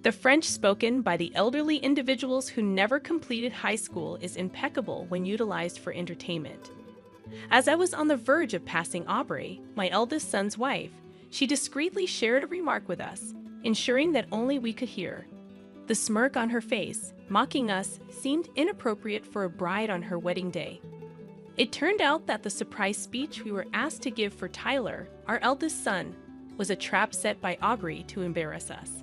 The French spoken by the elderly individuals who never completed high school is impeccable when utilized for entertainment. As I was on the verge of passing Aubrey, my eldest son's wife, she discreetly shared a remark with us, ensuring that only we could hear. The smirk on her face, mocking us, seemed inappropriate for a bride on her wedding day. It turned out that the surprise speech we were asked to give for Tyler, our eldest son, was a trap set by Aubrey to embarrass us.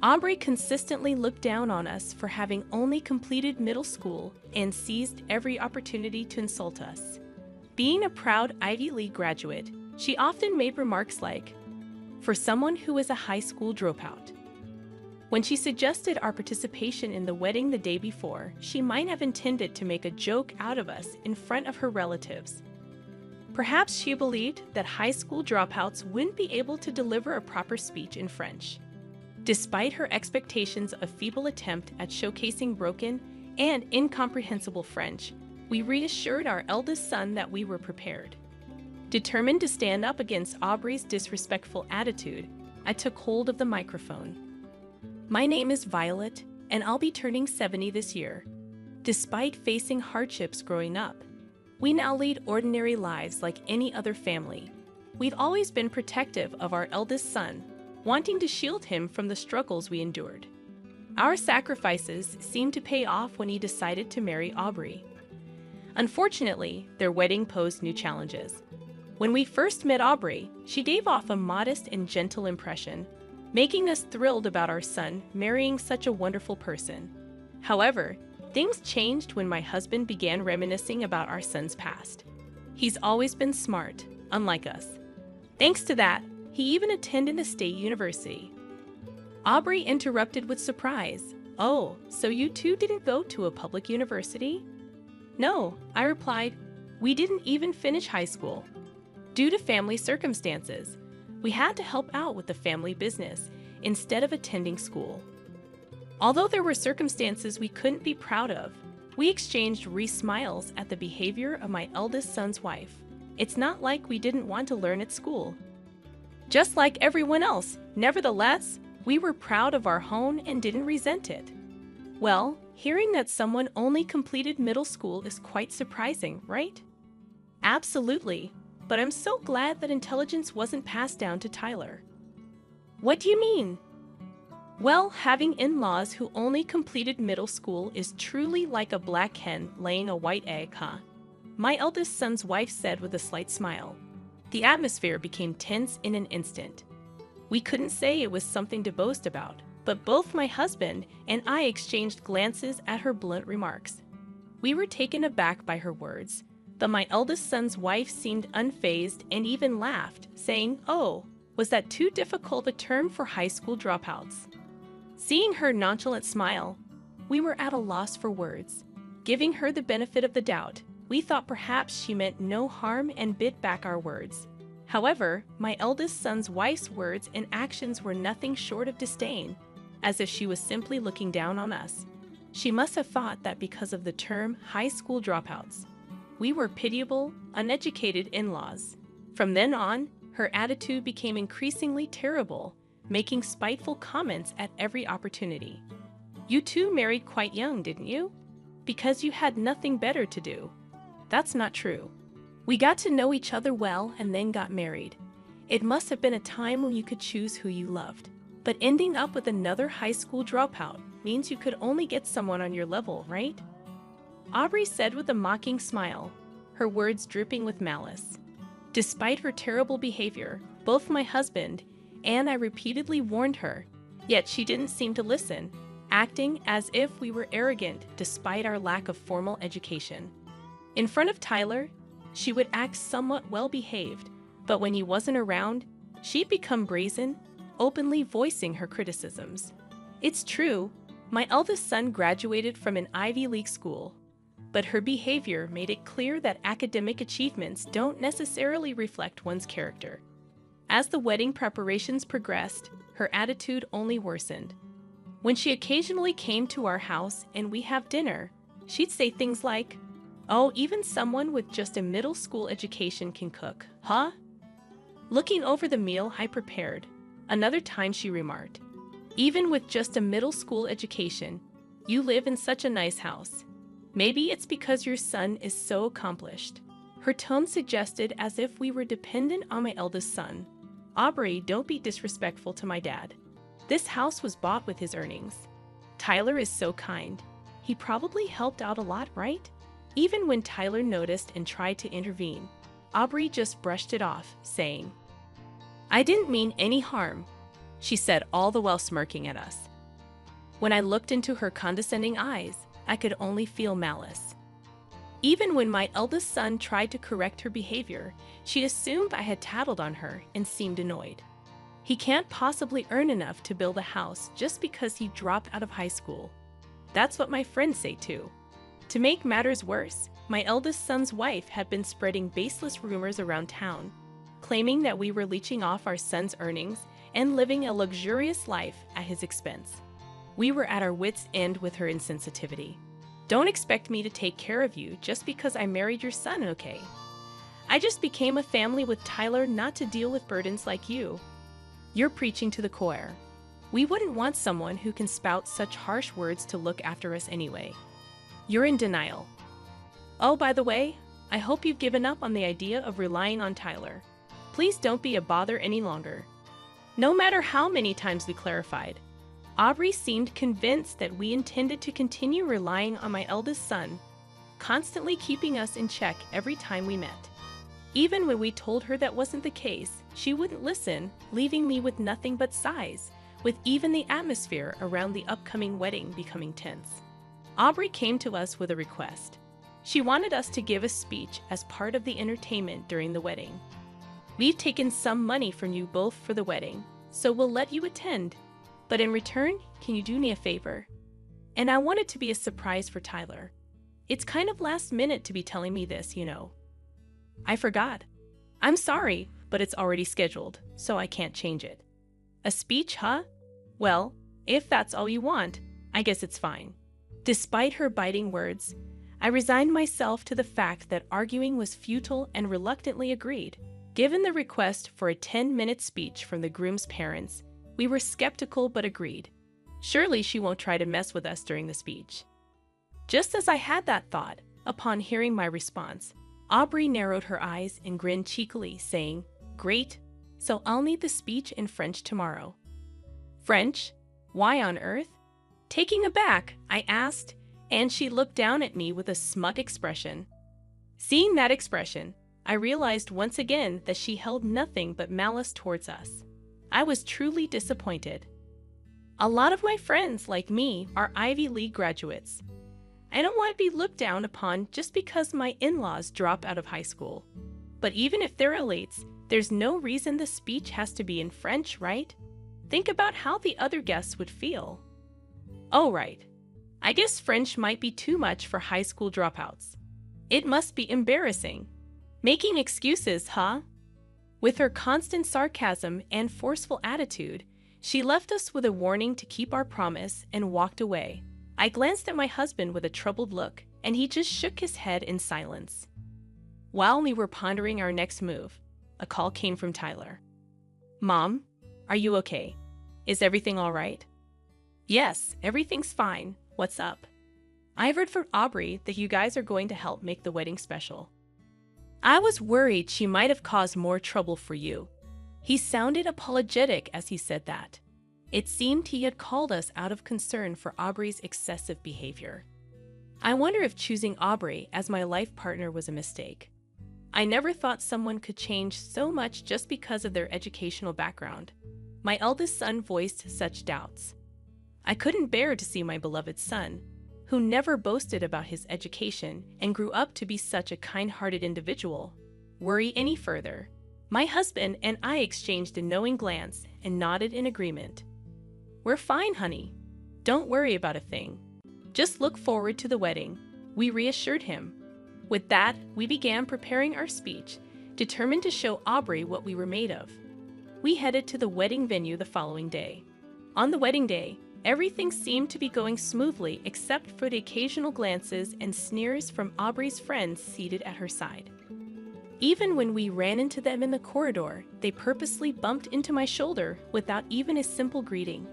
Aubrey consistently looked down on us for having only completed middle school and seized every opportunity to insult us. Being a proud Ivy League graduate, she often made remarks like, "For someone who is a high school dropout." When she suggested our participation in the wedding the day before, she might have intended to make a joke out of us in front of her relatives. Perhaps she believed that high school dropouts wouldn't be able to deliver a proper speech in French. Despite her expectations of feeble attempt at showcasing broken and incomprehensible French, we reassured our eldest son that we were prepared. Determined to stand up against Aubrey's disrespectful attitude, I took hold of the microphone. My name is Violet, and I'll be turning 70 this year. Despite facing hardships growing up, we now lead ordinary lives like any other family. We've always been protective of our eldest son, wanting to shield him from the struggles we endured. Our sacrifices seemed to pay off when he decided to marry Aubrey. Unfortunately, their wedding posed new challenges. When we first met Aubrey, she gave off a modest and gentle impression, making us thrilled about our son marrying such a wonderful person. However, things changed when my husband began reminiscing about our son's past. He's always been smart, unlike us. Thanks to that, he even attended a state university. Aubrey interrupted with surprise. "Oh, so you two didn't go to a public university?" "No," I replied. "We didn't even finish high school. Due to family circumstances, we had to help out with the family business instead of attending school." Although there were circumstances we couldn't be proud of, we exchanged smiles at the behavior of my eldest son's wife. It's not like we didn't want to learn at school. Just like everyone else, nevertheless, we were proud of our home and didn't resent it. Well, hearing that someone only completed middle school is quite surprising, right? Absolutely, but I'm so glad that intelligence wasn't passed down to Tyler. What do you mean? Well, having in-laws who only completed middle school is truly like a black hen laying a white egg, huh? My eldest son's wife said with a slight smile. The atmosphere became tense in an instant. We couldn't say it was something to boast about, but both my husband and I exchanged glances at her blunt remarks. We were taken aback by her words, though my eldest son's wife seemed unfazed and even laughed, saying, "Oh, was that too difficult a term for high school dropouts?" Seeing her nonchalant smile, we were at a loss for words. Giving her the benefit of the doubt, we thought perhaps she meant no harm and bit back our words. However, my eldest son's wife's words and actions were nothing short of disdain, as if she was simply looking down on us. She must have thought that because of the term high school dropouts, we were pitiable, uneducated in-laws. From then on, her attitude became increasingly terrible, making spiteful comments at every opportunity. "You two married quite young, didn't you? Because you had nothing better to do." That's not true. We got to know each other well and then got married. It must have been a time when you could choose who you loved. But ending up with another high school dropout means you could only get someone on your level, right? Aubrey said with a mocking smile, her words dripping with malice. Despite her terrible behavior, both my husband and I repeatedly warned her, yet she didn't seem to listen, acting as if we were arrogant despite our lack of formal education. In front of Tyler, she would act somewhat well-behaved, but when he wasn't around, she'd become brazen, openly voicing her criticisms. It's true, my eldest son graduated from an Ivy League school, but her behavior made it clear that academic achievements don't necessarily reflect one's character. As the wedding preparations progressed, her attitude only worsened. When she occasionally came to our house and we have dinner, she'd say things like, "Oh, even someone with just a middle school education can cook, huh?" Looking over the meal I prepared, another time she remarked, Even with just a middle school education, you live in such a nice house. Maybe it's because your son is so accomplished. Her tone suggested as if we were dependent on my eldest son. Aubrey, don't be disrespectful to my dad. This house was bought with his earnings. Tyler is so kind. He probably helped out a lot, right? Even when Tyler noticed and tried to intervene, Aubrey just brushed it off, saying, "I didn't mean any harm," she said, all the while smirking at us. When I looked into her condescending eyes, I could only feel malice. Even when my eldest son tried to correct her behavior, she assumed I had tattled on her and seemed annoyed. He can't possibly earn enough to build a house just because he dropped out of high school. That's what my friends say too. To make matters worse, my eldest son's wife had been spreading baseless rumors around town, claiming that we were leeching off our son's earnings and living a luxurious life at his expense. We were at our wits' end with her insensitivity. Don't expect me to take care of you just because I married your son, okay? I just became a family with Tyler not to deal with burdens like you. You're preaching to the choir. We wouldn't want someone who can spout such harsh words to look after us anyway. You're in denial. Oh, by the way, I hope you've given up on the idea of relying on Tyler. Please don't be a bother any longer. No matter how many times we clarified, Aubrey seemed convinced that we intended to continue relying on my eldest son, constantly keeping us in check every time we met. Even when we told her that wasn't the case, she wouldn't listen, leaving me with nothing but sighs, with even the atmosphere around the upcoming wedding becoming tense. Aubrey came to us with a request. She wanted us to give a speech as part of the entertainment during the wedding. We've taken some money from you both for the wedding, so we'll let you attend. But in return, can you do me a favor? And I want it to be a surprise for Tyler. It's kind of last minute to be telling me this, you know. I forgot. I'm sorry, but it's already scheduled, so I can't change it. A speech, huh? Well, if that's all you want, I guess it's fine. Despite her biting words, I resigned myself to the fact that arguing was futile and reluctantly agreed. Given the request for a 10-minute speech from the groom's parents, we were skeptical but agreed. Surely she won't try to mess with us during the speech. Just as I had that thought, upon hearing my response, Aubrey narrowed her eyes and grinned cheekily, saying, "Great, so I'll need the speech in French tomorrow." French? Why on earth? Taking aback, I asked, and she looked down at me with a smug expression. Seeing that expression, I realized once again that she held nothing but malice towards us. I was truly disappointed. A lot of my friends, like me, are Ivy League graduates. I don't want to be looked down upon just because my in-laws drop out of high school. But even if they're elites, there's no reason the speech has to be in French, right? Think about how the other guests would feel. Oh, right. I guess French might be too much for high school dropouts. It must be embarrassing. Making excuses, huh? With her constant sarcasm and forceful attitude, she left us with a warning to keep our promise and walked away. I glanced at my husband with a troubled look, and he just shook his head in silence. While we were pondering our next move, a call came from Tyler. "Mom, are you okay? Is everything all right?" "Yes, everything's fine. What's up?" "I heard from Aubrey that you guys are going to help make the wedding special." I was worried she might have caused more trouble for you. He sounded apologetic as he said that. It seemed he had called us out of concern for Aubrey's excessive behavior. I wonder if choosing Aubrey as my life partner was a mistake. I never thought someone could change so much just because of their educational background. My eldest son voiced such doubts. I couldn't bear to see my beloved son, who never boasted about his education and grew up to be such a kind-hearted individual, worry any further. My husband and I exchanged a knowing glance and nodded in agreement. "We're fine, honey. Don't worry about a thing. Just look forward to the wedding," we reassured him. With that, we began preparing our speech, determined to show Aubrey what we were made of. We headed to the wedding venue the following day. On the wedding day, everything seemed to be going smoothly except for the occasional glances and sneers from Aubrey's friends seated at her side. Even when we ran into them in the corridor, they purposely bumped into my shoulder without even a simple greeting.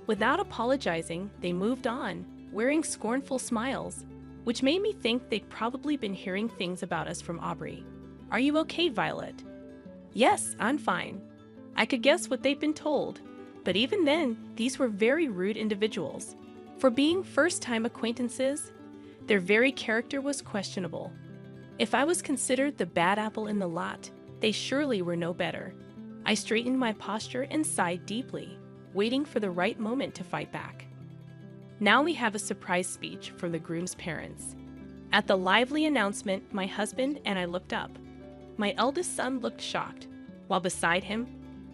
Without apologizing, they moved on, wearing scornful smiles, which made me think they'd probably been hearing things about us from Aubrey. "Are you okay, Violet?" "Yes, I'm fine." I could guess what they'd been told, but even then, these were very rude individuals. For being first-time acquaintances, their very character was questionable. If I was considered the bad apple in the lot, they surely were no better. I straightened my posture and sighed deeply, waiting for the right moment to fight back. Now we have a surprise speech from the groom's parents. At the lively announcement, my husband and I looked up. My eldest son looked shocked, while beside him,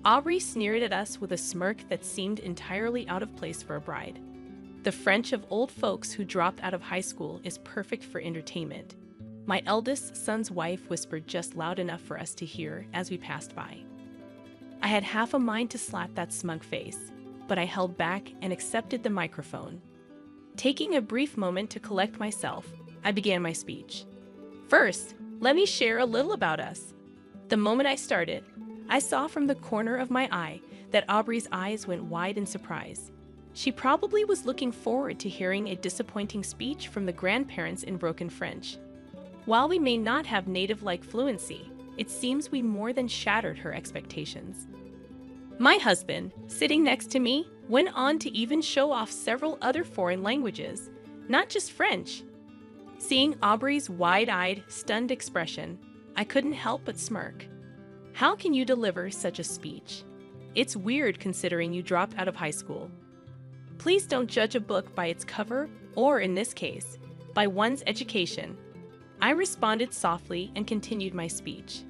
Aubrey sneered at us with a smirk that seemed entirely out of place for a bride. The French of old folks who dropped out of high school is perfect for entertainment. My eldest son's wife whispered just loud enough for us to hear as we passed by. I had half a mind to slap that smug face, but I held back and accepted the microphone. Taking a brief moment to collect myself, I began my speech. "First, let me share a little about us." The moment I started, I saw from the corner of my eye that Aubrey's eyes went wide in surprise. She probably was looking forward to hearing a disappointing speech from the grandparents in broken French. While we may not have native-like fluency, it seems we more than shattered her expectations. My husband, sitting next to me, went on to even show off several other foreign languages, not just French. Seeing Aubrey's wide-eyed, stunned expression, I couldn't help but smirk. How can you deliver such a speech? It's weird considering you dropped out of high school. Please don't judge a book by its cover, or in this case, by one's education. I responded softly and continued my speech.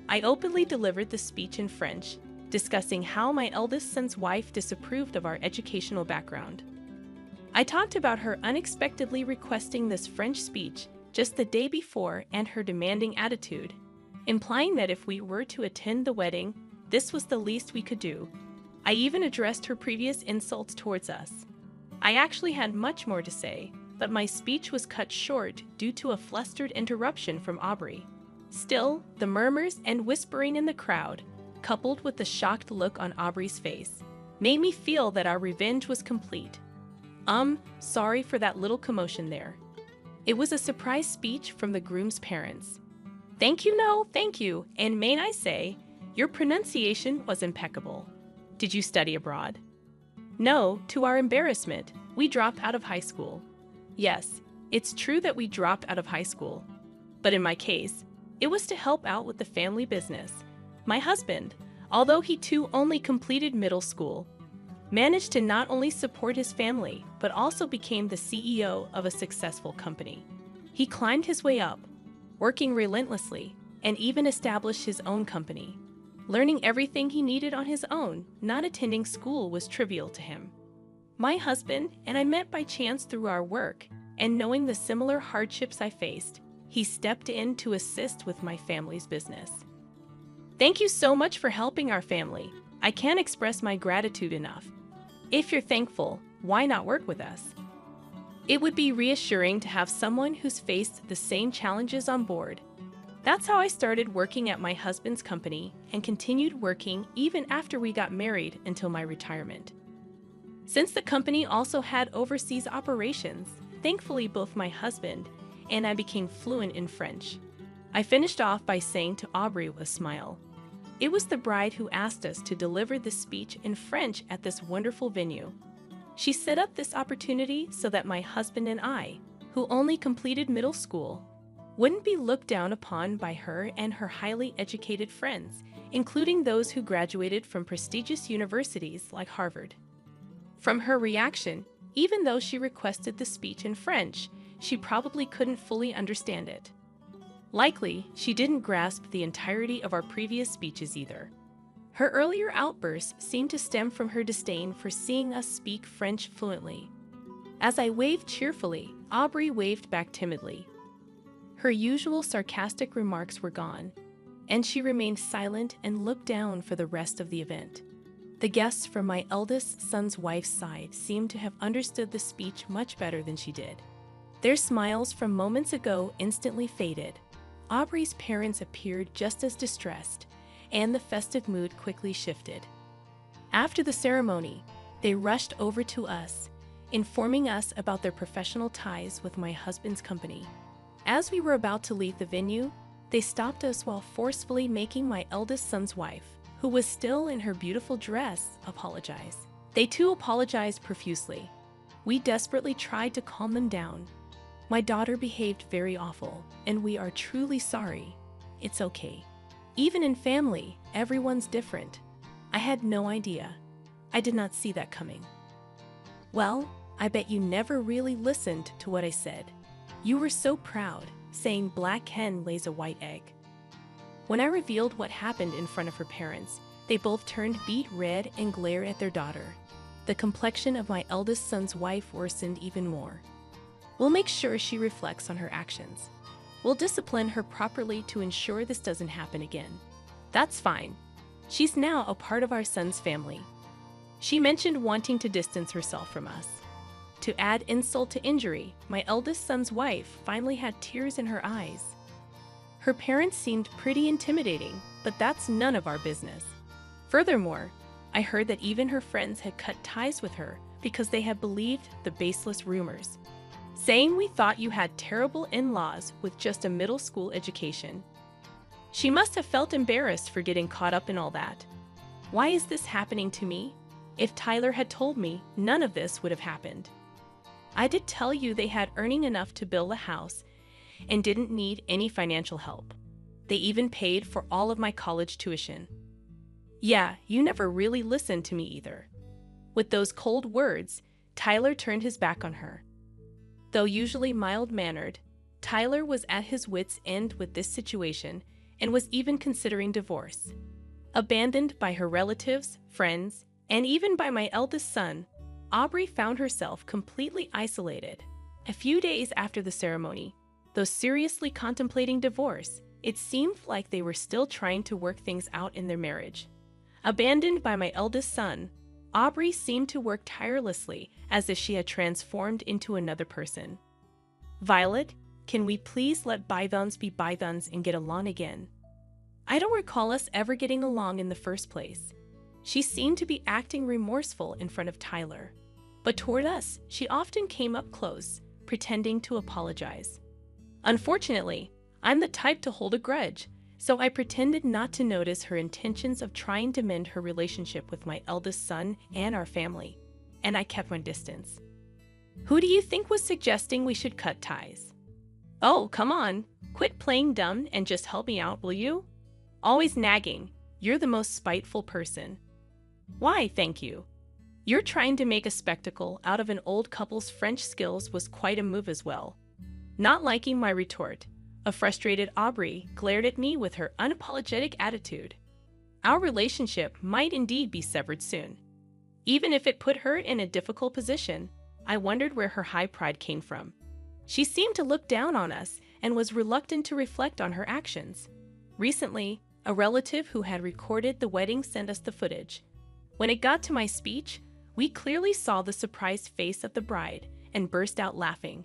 I openly delivered the speech in French, discussing how my eldest son's wife disapproved of our educational background. I talked about her unexpectedly requesting this French speech just the day before and her demanding attitude, implying that if we were to attend the wedding, this was the least we could do. I even addressed her previous insults towards us. I actually had much more to say, but my speech was cut short due to a flustered interruption from Aubrey. Still, the murmurs and whispering in the crowd, coupled with the shocked look on Aubrey's face, made me feel that our revenge was complete. Sorry for that little commotion there. It was a surprise speech from the groom's parents. Thank you, and may I say, your pronunciation was impeccable. Did you study abroad? No, to our embarrassment, we dropped out of high school. Yes, it's true that we dropped out of high school. But in my case, it was to help out with the family business. My husband, although he too only completed middle school, managed to not only support his family, but also became the CEO of a successful company. He climbed his way up, working relentlessly, and even established his own company. Learning everything he needed on his own, not attending school was trivial to him. My husband and I met by chance through our work, and knowing the similar hardships I faced, he stepped in to assist with my family's business. Thank you so much for helping our family. I can't express my gratitude enough. If you're thankful, why not work with us? It would be reassuring to have someone who's faced the same challenges on board. That's how I started working at my husband's company and continued working even after we got married until my retirement. Since the company also had overseas operations, thankfully both my husband and I became fluent in French. I finished off by saying to Aubrey with a smile, it was the bride who asked us to deliver this speech in French at this wonderful venue. She set up this opportunity so that my husband and I, who only completed middle school, wouldn't be looked down upon by her and her highly educated friends, including those who graduated from prestigious universities like Harvard. From her reaction, even though she requested the speech in French, she probably couldn't fully understand it. Likely, she didn't grasp the entirety of our previous speeches either. Her earlier outbursts seemed to stem from her disdain for seeing us speak French fluently. As I waved cheerfully, Aubrey waved back timidly. Her usual sarcastic remarks were gone, and she remained silent and looked down for the rest of the event. The guests from my eldest son's wife's side seemed to have understood the speech much better than she did. Their smiles from moments ago instantly faded. Aubrey's parents appeared just as distressed, and the festive mood quickly shifted. After the ceremony, They rushed over to us, informing us about their professional ties with my husband's company. As we were about to leave the venue, they stopped us while forcefully making my eldest son's wife, who was still in her beautiful dress, apologize. They too apologized profusely. We desperately tried to calm them down. My daughter behaved very awful, and we are truly sorry. It's okay. Even in family, everyone's different. I had no idea. I did not see that coming. Well, I bet you never really listened to what I said. You were so proud, saying black hen lays a white egg. When I revealed what happened in front of her parents, they both turned beet red and glared at their daughter. The complexion of my eldest son's wife worsened even more. We'll make sure she reflects on her actions. We'll discipline her properly to ensure this doesn't happen again. That's fine. She's now a part of our son's family. She mentioned wanting to distance herself from us. To add insult to injury, my eldest son's wife finally had tears in her eyes. Her parents seemed pretty intimidating, but that's none of our business. Furthermore, I heard that even her friends had cut ties with her because they had believed the baseless rumors, saying we thought you had terrible in-laws with just a middle school education. She must have felt embarrassed for getting caught up in all that. Why is this happening to me? If Tyler had told me, none of this would have happened. I did tell you they had earning enough to build a house and didn't need any financial help. They even paid for all of my college tuition. Yeah, you never really listened to me either. With those cold words, Tyler turned his back on her. Though usually mild-mannered, Tyler was at his wits' end with this situation and was even considering divorce. Abandoned by her relatives, friends, and even by my eldest son, Aubrey found herself completely isolated. A few days after the ceremony, though seriously contemplating divorce, it seemed like they were still trying to work things out in their marriage. Abandoned by my eldest son, Aubrey seemed to work tirelessly as if she had transformed into another person. Violet, can we please let bygones be bygones and get along again? I don't recall us ever getting along in the first place. She seemed to be acting remorseful in front of Tyler, but toward us, she often came up close, pretending to apologize. Unfortunately, I'm the type to hold a grudge, so I pretended not to notice her intentions of trying to mend her relationship with my eldest son and our family, and I kept my distance. Who do you think was suggesting we should cut ties? Oh, come on, quit playing dumb and just help me out, will you? Always nagging, you're the most spiteful person. Why, thank you. You're trying to make a spectacle out of an old couple's French skills was quite a move as well. Not liking my retort, a frustrated Aubrey glared at me with her unapologetic attitude. Our relationship might indeed be severed soon. Even if it put her in a difficult position, I wondered where her high pride came from. She seemed to look down on us and was reluctant to reflect on her actions. Recently, a relative who had recorded the wedding sent us the footage. When it got to my speech, we clearly saw the surprised face of the bride and burst out laughing.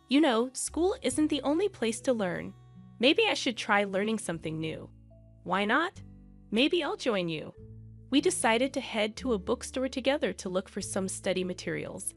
You know, school isn't the only place to learn. Maybe I should try learning something new. Why not? Maybe I'll join you. We decided to head to a bookstore together to look for some study materials.